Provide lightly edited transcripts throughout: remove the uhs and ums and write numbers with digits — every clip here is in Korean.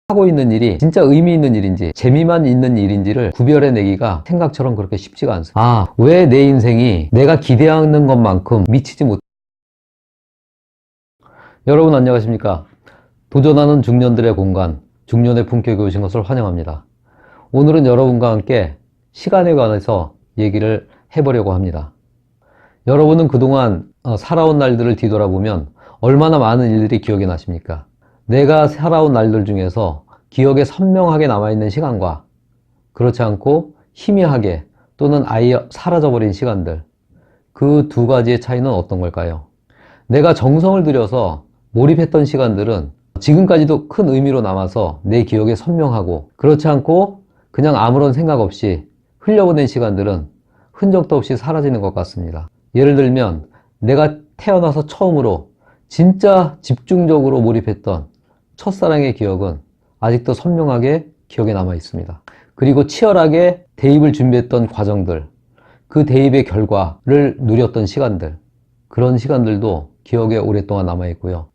하고 있는 일이 진짜 의미 있는 일인지 재미만 있는 일인지를 구별해내기가 생각처럼 그렇게 쉽지가 않습니다. 왜 내 인생이 내가 기대하는 것만큼 미치지 못... 여러분 안녕하십니까? 도전하는 중년들의 공간, 중년의 품격에 오신 것을 환영합니다. 오늘은 여러분과 함께 시간에 관해서 얘기를 해보려고 합니다. 여러분은 그동안 살아온 날들을 뒤돌아보면 얼마나 많은 일들이 기억에 나십니까? 내가 살아온 날들 중에서 기억에 선명하게 남아있는 시간과 그렇지 않고 희미하게 또는 아예 사라져버린 시간들, 그 두 가지의 차이는 어떤 걸까요? 내가 정성을 들여서 몰입했던 시간들은 지금까지도 큰 의미로 남아서 내 기억에 선명하고, 그렇지 않고 그냥 아무런 생각 없이 흘려보낸 시간들은 흔적도 없이 사라지는 것 같습니다. 예를 들면 내가 태어나서 처음으로 진짜 집중적으로 몰입했던 첫사랑의 기억은 아직도 선명하게 기억에 남아 있습니다. 그리고 치열하게 대입을 준비했던 과정들, 그 대입의 결과를 누렸던 시간들, 그런 시간들도 기억에 오랫동안 남아 있고요.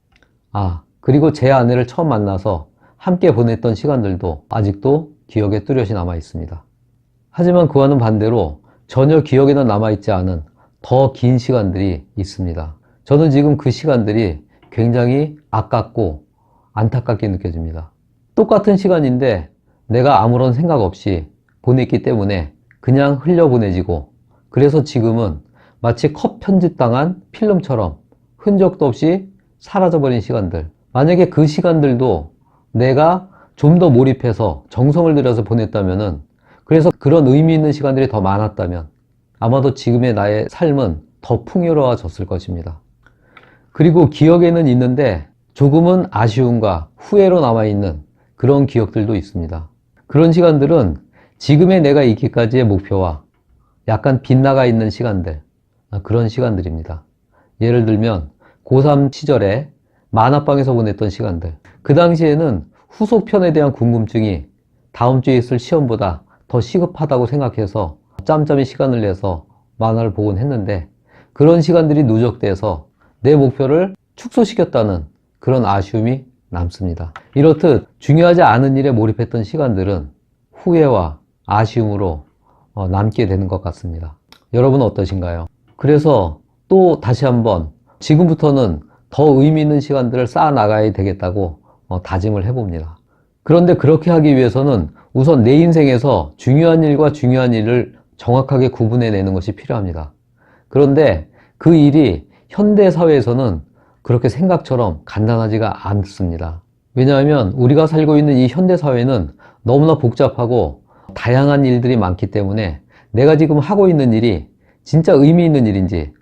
그리고 제 아내를 처음 만나서 함께 보냈던 시간들도 아직도 기억에 뚜렷이 남아 있습니다. 하지만 그와는 반대로 전혀 기억에는 남아있지 않은 더 긴 시간들이 있습니다. 저는 지금 그 시간들이 굉장히 아깝고 안타깝게 느껴집니다. 똑같은 시간인데 내가 아무런 생각 없이 보냈기 때문에 그냥 흘려보내지고, 그래서 지금은 마치 컷 편집당한 필름처럼 흔적도 없이 사라져버린 시간들, 만약에 그 시간들도 내가 좀 더 몰입해서 정성을 들여서 보냈다면은, 그래서 그런 의미 있는 시간들이 더 많았다면 아마도 지금의 나의 삶은 더 풍요로워졌을 것입니다. 그리고 기억에는 있는데 조금은 아쉬움과 후회로 남아있는 그런 기억들도 있습니다. 그런 시간들은 지금의 내가 있기까지의 목표와 약간 빗나가 있는 시간들, 그런 시간들입니다. 예를 들면 고3 시절에 만화방에서 보냈던 시간들, 그 당시에는 후속편에 대한 궁금증이 다음 주에 있을 시험보다 더 시급하다고 생각해서 짬짬이 시간을 내서 만화를 보곤 했는데, 그런 시간들이 누적돼서 내 목표를 축소시켰다는 그런 아쉬움이 남습니다. 이렇듯 중요하지 않은 일에 몰입했던 시간들은 후회와 아쉬움으로 남게 되는 것 같습니다. 여러분은 어떠신가요? 그래서 또 다시 한번 지금부터는 더 의미 있는 시간들을 쌓아 나가야 되겠다고 다짐을 해봅니다. 그런데 그렇게 하기 위해서는 우선 내 인생에서 중요한 일과 중요한 일을 정확하게 구분해내는 것이 필요합니다. 그런데 그 일이 현대사회에서는 그렇게 생각처럼 간단하지가 않습니다. 왜냐하면 우리가 살고 있는 이 현대사회는 너무나 복잡하고 다양한 일들이 많기 때문에 내가 지금 하고 있는 일이 진짜 의미 있는 일인지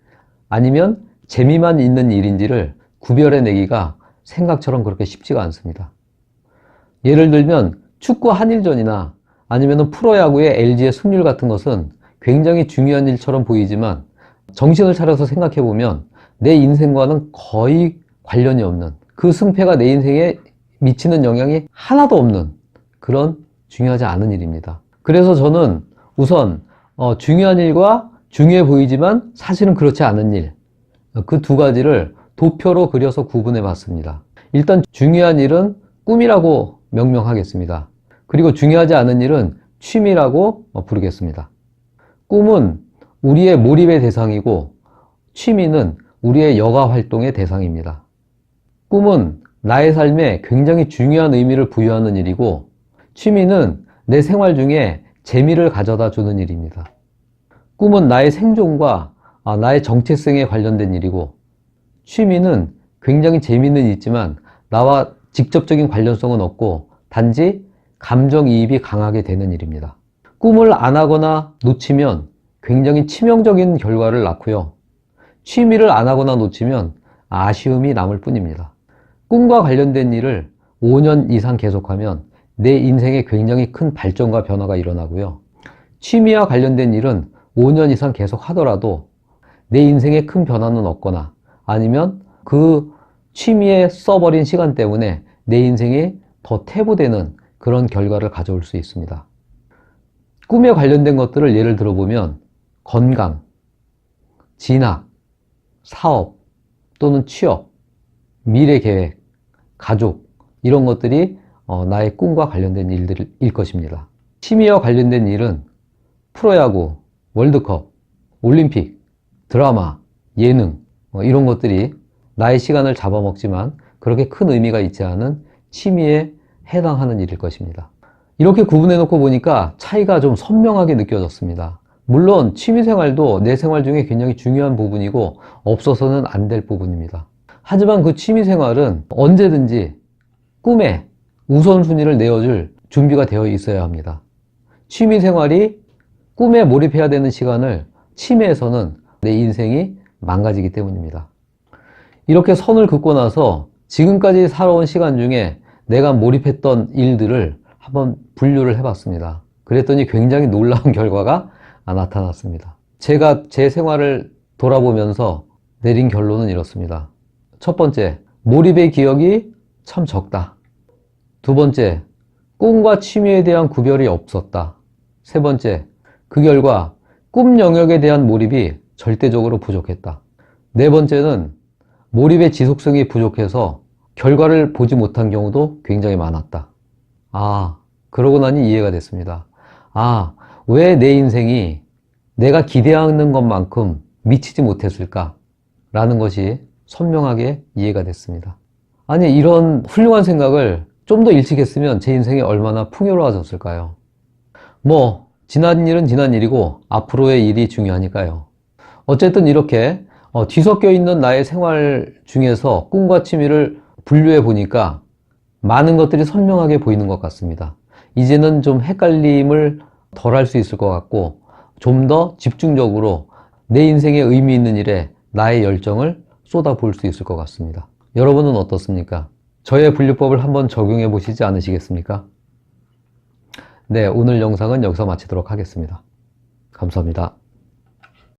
아니면 재미만 있는 일인지를 구별해내기가 생각처럼 그렇게 쉽지가 않습니다. 예를 들면 축구 한일전이나 아니면 프로야구의 LG의 승률 같은 것은 굉장히 중요한 일처럼 보이지만 정신을 차려서 생각해보면 내 인생과는 거의 관련이 없는, 그 승패가 내 인생에 미치는 영향이 하나도 없는 그런 중요하지 않은 일입니다. 그래서 저는 우선 중요한 일과 중요해 보이지만 사실은 그렇지 않은 일, 그 두 가지를 도표로 그려서 구분해 봤습니다. 일단 중요한 일은 꿈이라고 명명하겠습니다. 그리고 중요하지 않은 일은 취미라고 부르겠습니다. 꿈은 우리의 몰입의 대상이고 취미는 우리의 여가 활동의 대상입니다. 꿈은 나의 삶에 굉장히 중요한 의미를 부여하는 일이고, 취미는 내 생활 중에 재미를 가져다 주는 일입니다. 꿈은 나의 생존과 나의 정체성에 관련된 일이고, 취미는 굉장히 재미는 있지만 나와 직접적인 관련성은 없고 단지 감정이입이 강하게 되는 일입니다. 꿈을 안 하거나 놓치면 굉장히 치명적인 결과를 낳고요. 취미를 안 하거나 놓치면 아쉬움이 남을 뿐입니다. 꿈과 관련된 일을 5년 이상 계속하면 내 인생에 굉장히 큰 발전과 변화가 일어나고요. 취미와 관련된 일은 5년 이상 계속 하더라도 내 인생에 큰 변화는 없거나 아니면 그 취미에 써버린 시간 때문에 내 인생이 더 퇴보되는 그런 결과를 가져올 수 있습니다. 꿈에 관련된 것들을 예를 들어보면 건강, 진학, 사업 또는 취업, 미래 계획, 가족, 이런 것들이 나의 꿈과 관련된 일들일 것입니다. 취미와 관련된 일은 프로야구, 월드컵, 올림픽, 드라마, 예능 이런 것들이 나의 시간을 잡아먹지만 그렇게 큰 의미가 있지 않은 취미에 해당하는 일일 것입니다. 이렇게 구분해 놓고 보니까 차이가 좀 선명하게 느껴졌습니다. 물론 취미생활도 내 생활 중에 굉장히 중요한 부분이고 없어서는 안 될 부분입니다. 하지만 그 취미생활은 언제든지 꿈에 우선순위를 내어줄 준비가 되어 있어야 합니다. 취미생활이 꿈에 몰입해야 되는 시간을 침해해서는 내 인생이 망가지기 때문입니다. 이렇게 선을 긋고 나서 지금까지 살아온 시간 중에 내가 몰입했던 일들을 한번 분류를 해봤습니다. 그랬더니 굉장히 놀라운 결과가 나타났습니다. 제가 제 생활을 돌아보면서 내린 결론은 이렇습니다. 첫 번째, 몰입의 기억이 참 적다. 두 번째, 꿈과 취미에 대한 구별이 없었다. 세 번째, 그 결과 꿈 영역에 대한 몰입이 절대적으로 부족했다. 네 번째는 몰입의 지속성이 부족해서 결과를 보지 못한 경우도 굉장히 많았다. 그러고 나니 이해가 됐습니다. 왜 내 인생이 내가 기대하는 것만큼 미치지 못했을까? 라는 것이 선명하게 이해가 됐습니다. 아니, 이런 훌륭한 생각을 좀 더 일찍 했으면 제 인생이 얼마나 풍요로워졌을까요? 지난 일은 지난 일이고 앞으로의 일이 중요하니까요. 어쨌든 이렇게 뒤섞여 있는 나의 생활 중에서 꿈과 취미를 분류해 보니까 많은 것들이 선명하게 보이는 것 같습니다. 이제는 좀 헷갈림을 덜 할 수 있을 것 같고 좀 더 집중적으로 내 인생에 의미 있는 일에 나의 열정을 쏟아부을 수 있을 것 같습니다. 여러분은 어떻습니까? 저의 분류법을 한번 적용해 보시지 않으시겠습니까? 네, 오늘 영상은 여기서 마치도록 하겠습니다. 감사합니다.